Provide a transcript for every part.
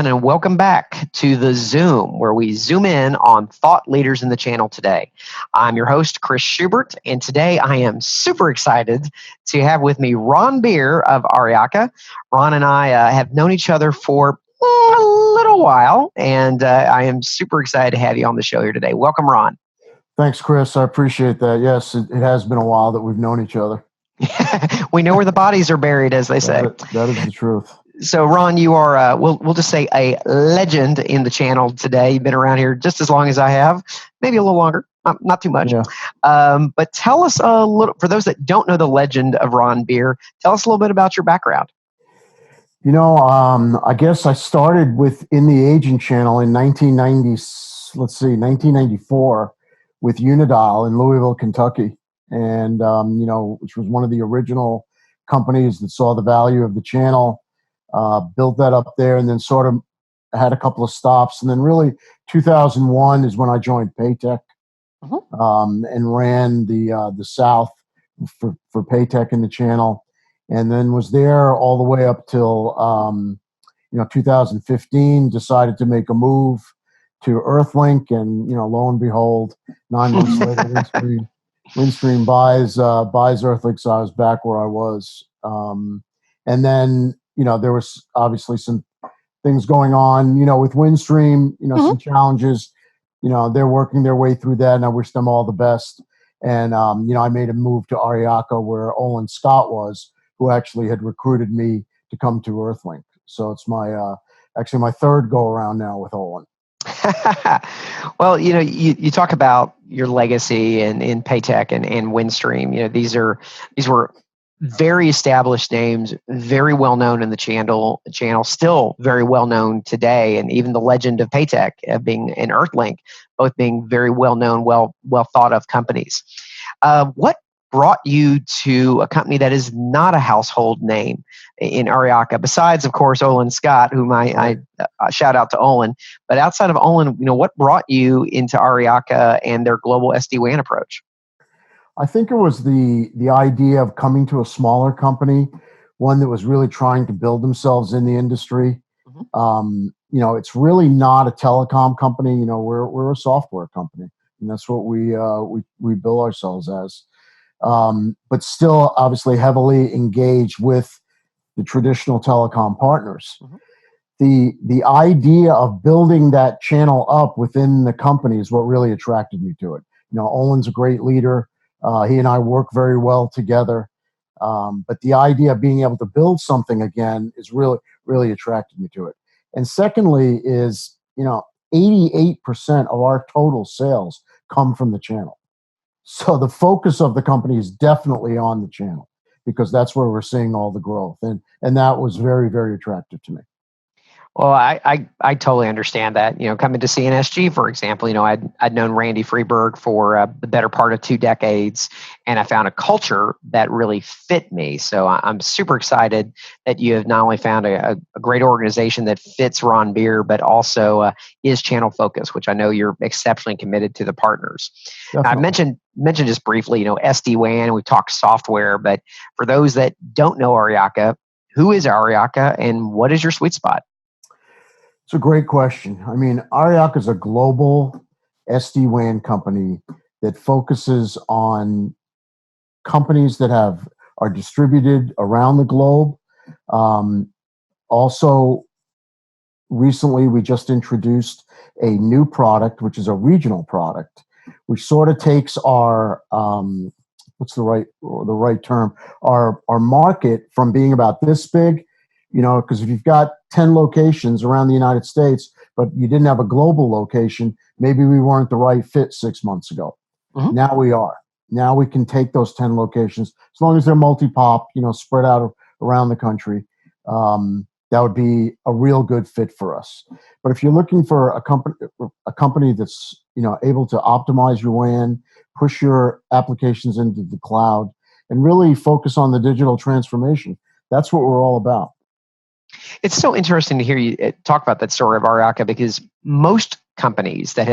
everyone, and welcome back to the Zoom, where we zoom in on thought leaders in the channel today. I'm your host, Chris Shubert, and today I am super excited to have with me Ron Beer of Aryaka. Ron and I have known each other for a little while, and I am super excited to have you on the show here today. Welcome, Ron. Thanks, Chris. I appreciate that. Yes, it has been a while that we've known each other. We know where the bodies are buried, as they say. That is the truth. So, Ron, you are, we'll just say, a legend in the channel today. You've been around here just as long as I have, maybe a little longer, not too much. Yeah. But tell us a little, for those that don't know the legend of Ron Beer, tell us a little bit about your background. I guess I started in the agent channel in 1994 with Unidial in Louisville, Kentucky. And, which was one of the original companies that saw the value of the channel. Built that up there, and then sort of had a couple of stops, and then really 2001 is when I joined Paytech, and ran the South for Paytech in the channel, and then was there all the way up till 2015. Decided to make a move to Earthlink, and lo and behold, 9 months later, Windstream buys Earthlink, so I was back where I was, and then. There was obviously some things going on, with Windstream, some challenges, they're working their way through that, and I wish them all the best. And, I made a move to Aryaka where Olin Scott was, who actually had recruited me to come to Earthlink. So it's actually my third go around now with Olin. Well, you talk about your legacy in Paytech and Windstream. These were very established names, very well known in the channel, still very well known today, and even the legend of Paytech being in Earthlink, both being very well known, well thought of companies. What brought you to a company that is not a household name in Aryaka, besides, of course, Olin Scott, whom I shout out to Olin, but outside of Olin, what brought you into Aryaka and their global SD-WAN approach? I think it was the idea of coming to a smaller company, one that was really trying to build themselves in the industry. It's really not a telecom company. We're a software company, and that's what we bill ourselves as. But still, obviously, heavily engaged with the traditional telecom partners. The idea of building that channel up within the company is what really attracted me to it. Olin's a great leader. He and I work very well together. But the idea of being able to build something again is really, really attracted me to it. And secondly is, 88% of our total sales come from the channel. So the focus of the company is definitely on the channel, because that's where we're seeing all the growth. And that was very, very attractive to me. Well, I totally understand that. Coming to CNSG, for example, I'd known Randy Freeberg for the better part of 2 decades, and I found a culture that really fit me. So I'm super excited that you have not only found a great organization that fits Ron Beer, but also is channel focused, which I know you're exceptionally committed to the partners. I mentioned just briefly, SD-WAN. We talked software, but for those that don't know Aryaka, who is Aryaka, and what is your sweet spot? It's a great question. I mean, Aryaka is a global SD-WAN company that focuses on companies that are distributed around the globe. Also, recently we just introduced a new product, which is a regional product, which sort of takes our what's the right term? Our market from being about this big. Because if you've got 10 locations around the United States, but you didn't have a global location, maybe we weren't the right fit 6 months ago. Now we are. Now we can take those 10 locations, as long as they're multi-pop, spread out around the country. That would be a real good fit for us. But if you're looking for a company that's able to optimize your WAN, push your applications into the cloud, and really focus on the digital transformation, that's what we're all about. It's so interesting to hear you talk about that story of Aryaka, because most companies that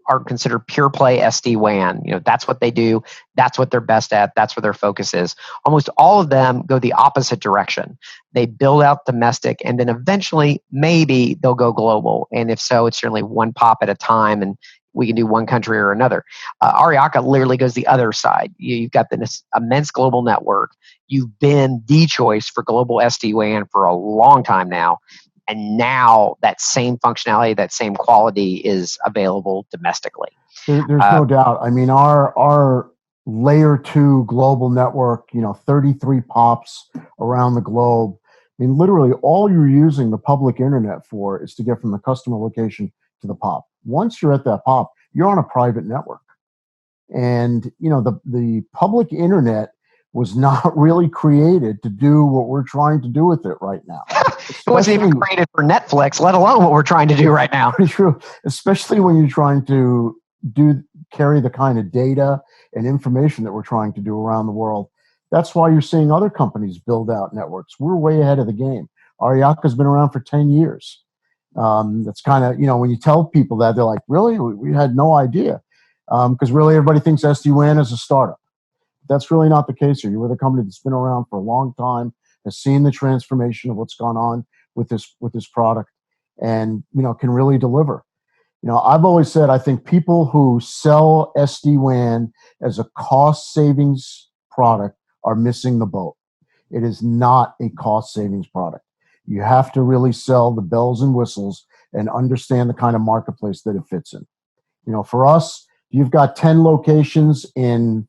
are considered pure play SD-WAN. That's what they do. That's what they're best at. That's where their focus is. Almost all of them go the opposite direction. They build out domestic, and then eventually maybe they'll go global. And if so, it's certainly one pop at a time, and we can do one country or another. Aryaka literally goes the other side. You've got this immense global network. You've been the choice for global SD-WAN for a long time now. And now that same functionality, that same quality is available domestically. There's no doubt. I mean, our layer 2 global network, 33 pops around the globe. I mean, literally all you're using the public internet for is to get from the customer location to the pop. Once you're at that pop, you're on a private network. And, the public internet was not really created to do what we're trying to do with it right now. It wasn't even created for Netflix, let alone what we're trying to do right now. Pretty true, especially when you're trying to carry the kind of data and information that we're trying to do around the world. That's why you're seeing other companies build out networks. We're way ahead of the game. Aryaka's been around for 10 years. That's kind of, when you tell people that, they're like, really? We had no idea. Because really everybody thinks SD-WAN is a startup. That's really not the case here. You're with a company that's been around for a long time, has seen the transformation of what's gone on with this product, and can really deliver. I've always said I think people who sell SD-WAN as a cost savings product are missing the boat. It is not a cost savings product. You have to really sell the bells and whistles and understand the kind of marketplace that it fits in. For us, you've got 10 locations in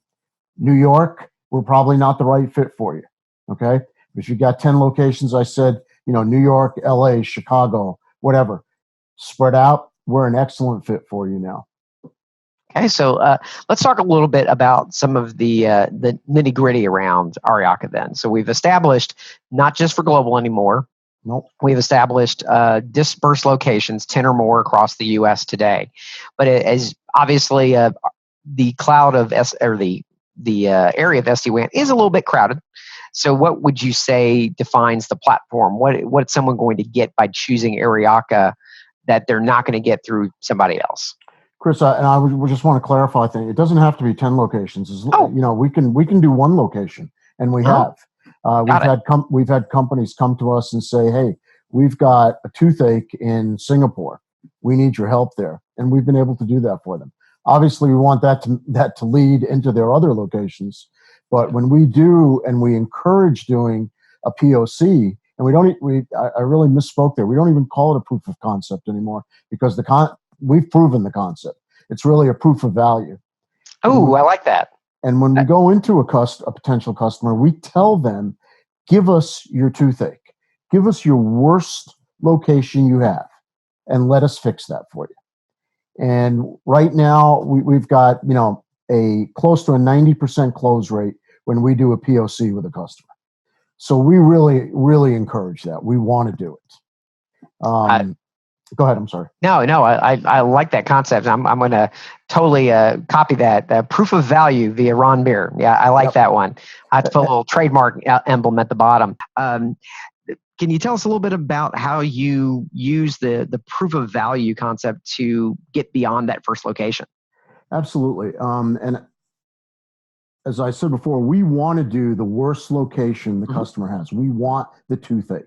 New York, we're probably not the right fit for you. Okay. If you've got 10 locations, I said, New York, LA, Chicago, whatever, spread out, we're an excellent fit for you now. Okay, so let's talk a little bit about some of the nitty gritty around Aryaka then. So we've established not just for global anymore. Nope. We've established dispersed locations, 10 or more across the U.S. today. But as obviously the cloud of the area of SD-WAN is a little bit crowded. So what would you say defines the platform? What's someone going to get by choosing Aryaka that they're not going to get through somebody else? Chris, I would just want to clarify thing. It doesn't have to be 10 locations. We can do one location, and we have. We've had companies come to us and say, "Hey, we've got a toothache in Singapore. We need your help there," and we've been able to do that for them. Obviously, we want that to lead into their other locations. But when we do, and we encourage doing a POC, and I really misspoke there. We don't even call it a proof of concept anymore because we've proven the concept. It's really a proof of value. Oh, I like that. And when we go into a potential customer, we tell them, give us your toothache. Give us your worst location you have, and let us fix that for you. And right now, we've got a close to a 90% close rate when we do a POC with a customer. So we really, really encourage that. We want to do it. Go ahead. I'm sorry. No. I like that concept. I'm going to totally copy that. Proof of value via Ron Beer. Yeah, I like that one. I have to put a little trademark emblem at the bottom. Can you tell us a little bit about how you use the proof of value concept to get beyond that first location? Absolutely. And as I said before, we want to do the worst location the customer has. We want the toothache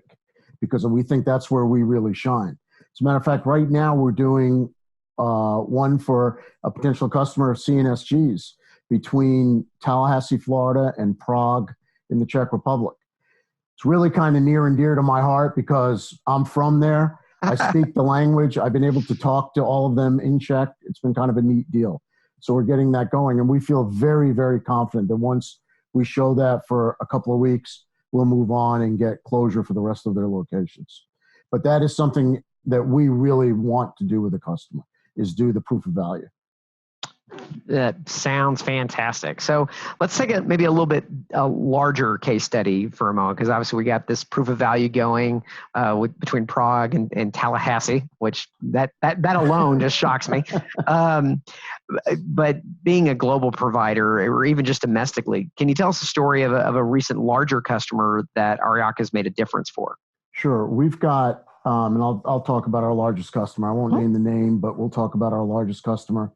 because we think that's where we really shine. As a matter of fact, right now we're doing one for a potential customer of CNSG's between Tallahassee, Florida, and Prague in the Czech Republic. It's really kind of near and dear to my heart because I'm from there. I speak the language. I've been able to talk to all of them in Czech. It's been kind of a neat deal. So we're getting that going, and we feel very, very confident that once we show that for a couple of weeks, we'll move on and get closure for the rest of their locations. But that is something that we really want to do with the customer, is do the proof of value. That sounds fantastic. So let's take maybe a little bit larger case study for a moment, because obviously we got this proof of value going between Prague and Tallahassee, which that alone just shocks me. But being a global provider, or even just domestically, can you tell us a story of a recent larger customer that Aryaka has made a difference for? Sure. We've got And I'll talk about our largest customer. I won't name the name, but we'll talk about our largest customer.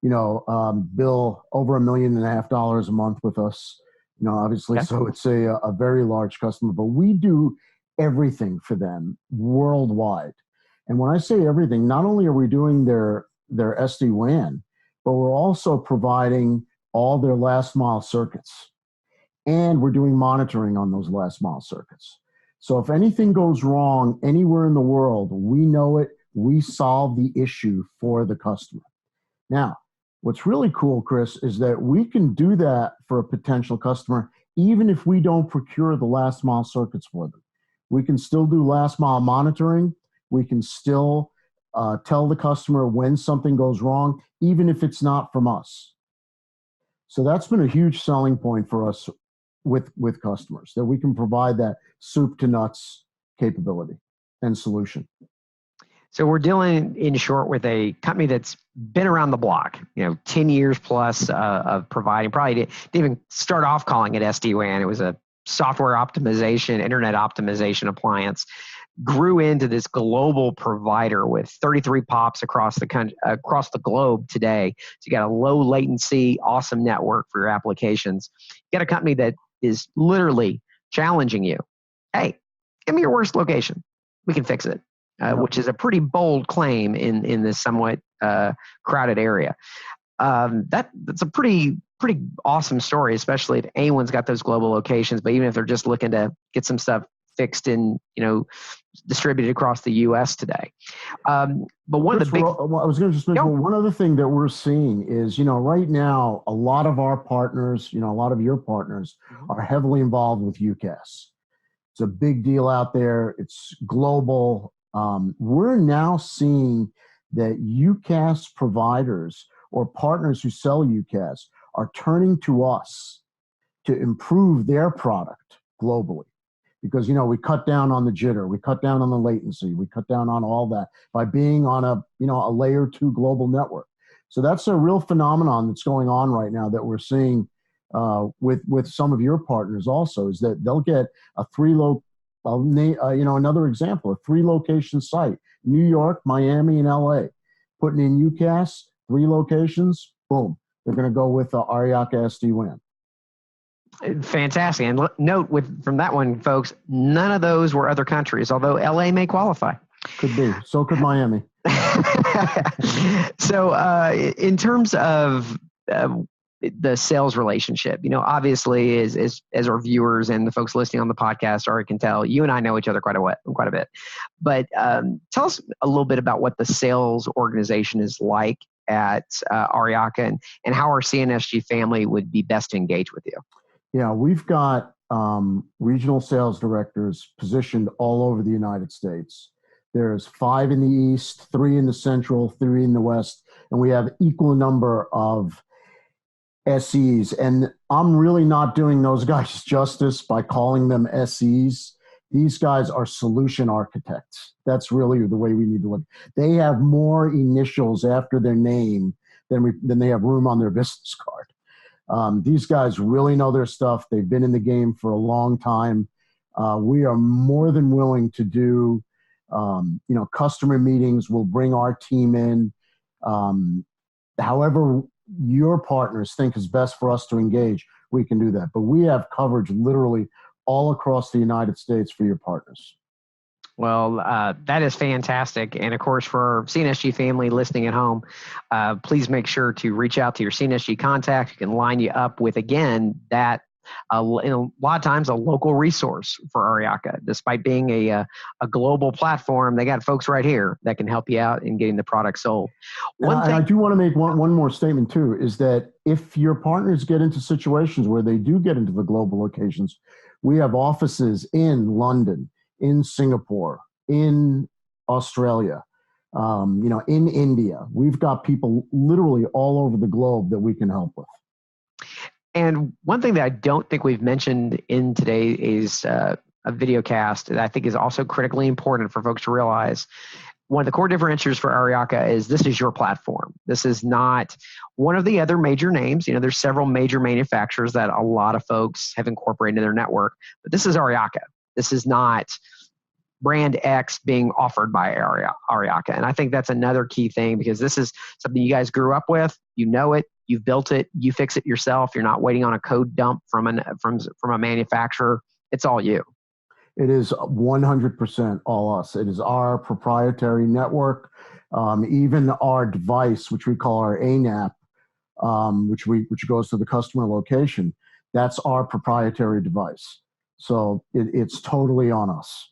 Bill over $1.5 million a month with us. Obviously, Okay. so it's a very large customer, but we do everything for them worldwide. And when I say everything, not only are we doing their SD-WAN, but we're also providing all their last mile circuits. And we're doing monitoring on those last mile circuits. So if anything goes wrong anywhere in the world, we know it, we solve the issue for the customer. Now, what's really cool, Chris, is that we can do that for a potential customer even if we don't procure the last mile circuits for them. We can still do last mile monitoring. We can still tell the customer when something goes wrong, even if it's not from us. So that's been a huge selling point for us with customers, that we can provide that soup to nuts capability and solution. So we're dealing, in short, with a company that's been around the block, 10 years plus of providing, probably didn't even start off calling it SD-WAN. It was a software optimization, internet optimization appliance, grew into this global provider with 33 POPs across the country, across the globe today. So you got a low latency, awesome network for your applications. You got a company that is literally challenging you. Hey, give me your worst location. We can fix it. Which is a pretty bold claim in this somewhat crowded area. That's a pretty awesome story, especially if anyone's got those global locations. But even if they're just looking to get some stuff fixed and distributed across the U.S. today. But one of the big, I was going to just mention one other thing that we're seeing is right now a lot of our partners, a lot of your partners are heavily involved with UCaaS. It's a big deal out there. It's global. We're now seeing that UCaaS providers or partners who sell UCaaS are turning to us to improve their product globally. Because, we cut down on the jitter, we cut down on the latency, we cut down on all that by being on a layer 2 global network. So that's a real phenomenon that's going on right now that we're seeing with some of your partners also, is that they'll get a another example, a 3-location site, New York, Miami, and LA, putting in UCaaS, 3 locations, boom, they're going to go with the Aryaka SD-WAN. Fantastic. And note from that one, folks, none of those were other countries, although LA may qualify. Could be. So could Miami. So in terms of the sales relationship, obviously as our viewers and the folks listening on the podcast already can tell, you and I know each other quite a bit. But tell us a little bit about what the sales organization is like at Aryaka and how our CNSG family would be best to engage with you. Yeah, we've got regional sales directors positioned all over the United States. There's 5 in the East, 3 in the Central, 3 in the West, and we have equal number of SEs. And I'm really not doing those guys justice by calling them SEs. These guys are solution architects. That's really the way we need to look. They have more initials after their name than they have room on their business card. These guys really know their stuff. They've been in the game for a long time. We are more than willing to do, customer meetings. We'll bring our team in. However your partners think is best for us to engage, we can do that. But we have coverage literally all across the United States for your partners. Well, that is fantastic. And of course, for our CNSG family listening at home, please make sure to reach out to your CNSG contact. You can line you up with, again, that a lot of times a local resource for Aryaka. Despite being a global platform, they got folks right here that can help you out in getting the product sold. And I do want to make one more statement too, is that if your partners get into situations where they do get into the global locations, we have offices in London, in Singapore, in Australia, in India. We've got people literally all over the globe that we can help with. And one thing that I don't think we've mentioned in today's a video cast that I think is also critically important for folks to realize, one of the core differentiators for Aryaka is this is your platform. This is not one of the other major names. There's several major manufacturers that a lot of folks have incorporated in their network, but this is Aryaka. This is not brand X being offered by Aryaka. And I think that's another key thing, because this is something you guys grew up with. You know it. You've built it. You fix it yourself. You're not waiting on a code dump from a manufacturer. It's all you. It is 100% all us. It is our proprietary network. Even our device, which we call our ANAP, which goes to the customer location, that's our proprietary device. So it's totally on us.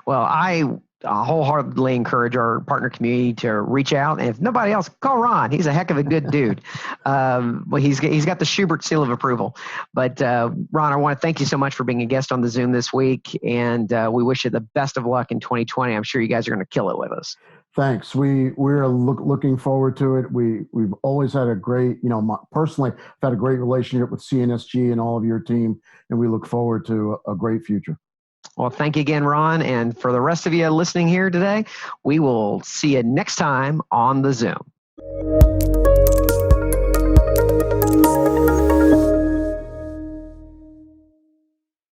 Well, I wholeheartedly encourage our partner community to reach out. And if nobody else, call Ron. He's a heck of a good dude. Well, he's got the Shubert seal of approval. But Ron, I want to thank you so much for being a guest on the Zoom this week. And we wish you the best of luck in 2020. I'm sure you guys are going to kill it with us. Thanks. We're looking forward to it. We've always had a great, personally, I've had a great relationship with CNSG and all of your team, and we look forward to a great future. Well, thank you again, Ron. And for the rest of you listening here today, we will see you next time on the Zoom.